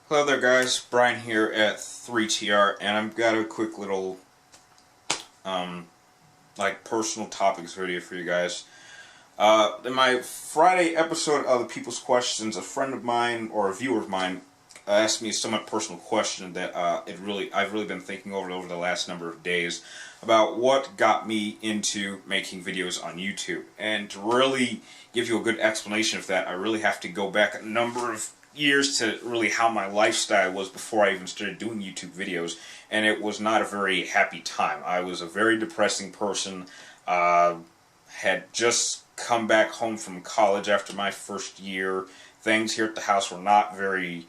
Hello there guys, Brian here at 3TR, and I've got a quick little personal topics video for you guys. In my Friday episode of the People's Questions, a friend of mine, or a viewer of mine, asked me a somewhat personal question that I've really been thinking over the last number of days about what got me into making videos on YouTube. And to really give you a good explanation of that, I really have to go back a number of years to really how my lifestyle was before I even started doing YouTube videos, and it was not a very happy time. I was a very depressing person, had just come back home from college after my first year. Things here at the house were not very,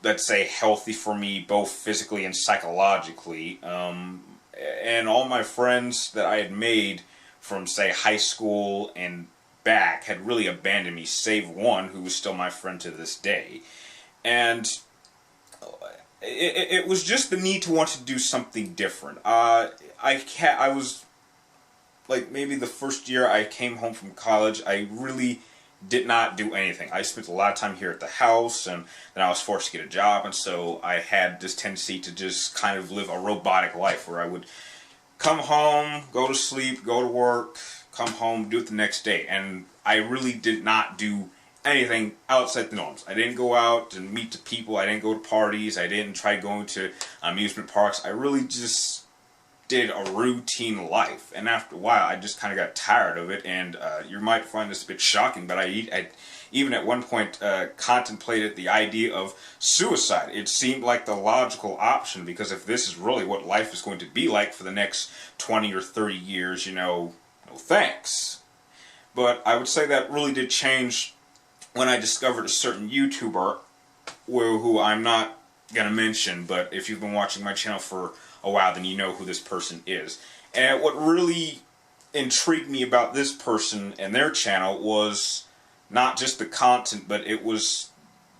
let's say, healthy for me, both physically and psychologically. And all my friends that I had made from, say, high school and back had really abandoned me, save one who was still my friend to this day. And it was just the need to want to do something different. I was like, maybe the first year I came home from college, I really did not do anything. I spent a lot of time here at the house, and then I was forced to get a job, and so I had this tendency to just kind of live a robotic life where I would come home, go to sleep, go to work, come home, do it the next day. And I really did not do anything outside the norms. I didn't go out and meet the people. I didn't go to parties. I didn't try going to amusement parks. I really just did a routine life. And after a while, I just kind of got tired of it. And you might find this a bit shocking, but I even at one point contemplated the idea of suicide. It seemed like the logical option, because if this is really what life is going to be like for the next 20 or 30 years, you know, no thanks. But I would say that really did change when I discovered a certain YouTuber who I'm not going to mention, but if you've been watching my channel for a while, then you know who this person is. And what really intrigued me about this person and their channel was not just the content, but it was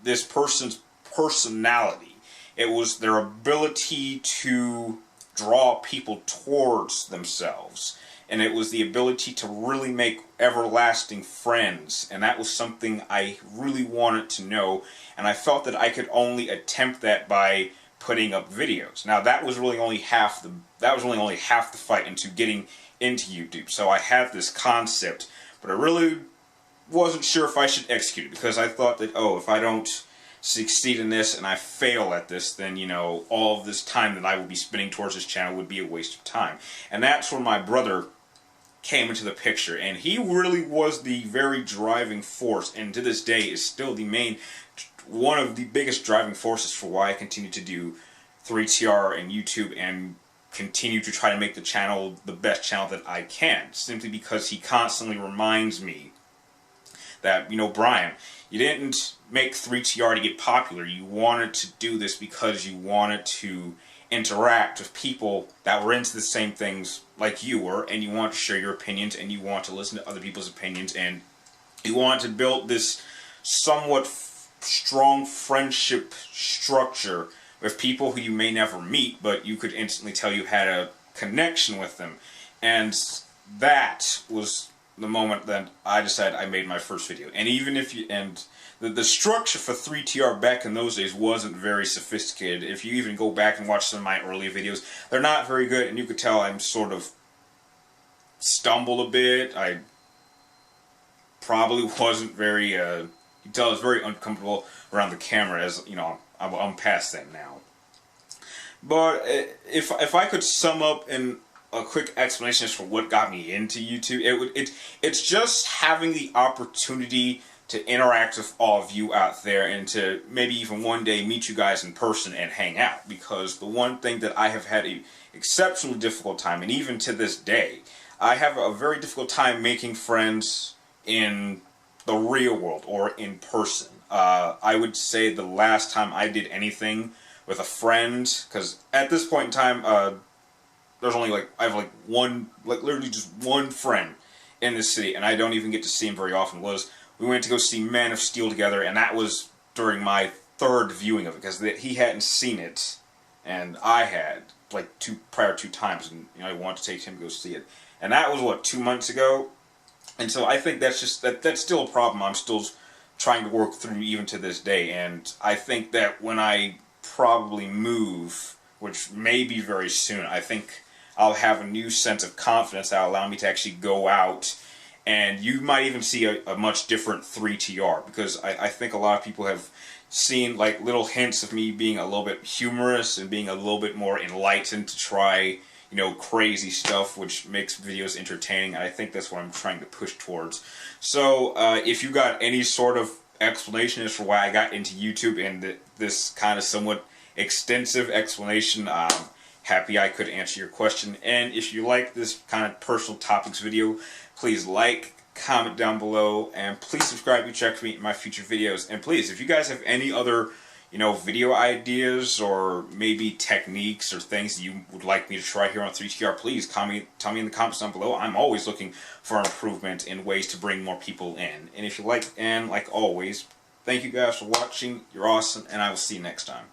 this person's personality. It was their ability to draw people towards themselves. And it was the ability to really make everlasting friends. And that was something I really wanted to know. And I felt that I could only attempt that by putting up videos. Now that was really only half the fight into getting into YouTube. So I had this concept, but I really wasn't sure if I should execute it, because I thought that, oh, if I don't succeed in this and I fail at this, then, you know, all of this time that I would be spending towards this channel would be a waste of time. And that's where my brother came into the picture, and he really was the very driving force, and to this day is still one of the biggest driving forces for why I continue to do 3TR and YouTube and continue to try to make the channel the best channel that I can, simply because he constantly reminds me that, you know, Brian, you didn't make 3TR to get popular. You wanted to do this because you wanted to interact with people that were into the same things like you were, and you want to share your opinions, and you want to listen to other people's opinions, and you want to build this somewhat strong friendship structure with people who you may never meet, but you could instantly tell you had a connection with them. And that was the moment that I decided I made my first video. And even if you, and the structure for 3TR back in those days wasn't very sophisticated. If you even go back and watch some of my earlier videos, they're not very good, and you could tell I'm sort of stumbled a bit. I probably wasn't very, you can tell I was very uncomfortable around the camera, as, you know, I'm past that now. But if I could sum up in a quick explanation as for what got me into YouTube, it's just having the opportunity to interact with all of you out there, and to maybe even one day meet you guys in person and hang out. Because the one thing that I have had an exceptionally difficult time, and even to this day, I have a very difficult time making friends in the real world or in person. I would say the last time I did anything with a friend, because at this point in time, there's only I have literally just one friend in this city, and I don't even get to see him very often. We went to go see Man of Steel together, and that was during my third viewing of it, because he hadn't seen it, and I had, like, prior two times, and, you know, I wanted to take him to go see it. And that was, what, 2 months ago? And so I think that's just, that's still a problem I'm still trying to work through even to this day. And I think that when I probably move, which may be very soon, I think I'll have a new sense of confidence that will allow me to actually go out, and you might even see a much different 3TR, because I think a lot of people have seen like little hints of me being a little bit humorous and being a little bit more enlightened to try, you know, crazy stuff, which makes videos entertaining. I think that's what I'm trying to push towards. So if you got any sort of explanation as for why I got into YouTube, and this kind of somewhat extensive explanation, happy I could answer your question. And if you like this kind of personal topics video, please like, comment down below, and please subscribe to check me in my future videos. And please, if you guys have any other, you know, video ideas or maybe techniques or things you would like me to try here on 3TR, please tell me in the comments down below. I'm always looking for improvement in ways to bring more people in. And if you like, and like always, thank you guys for watching. You're awesome, and I will see you next time.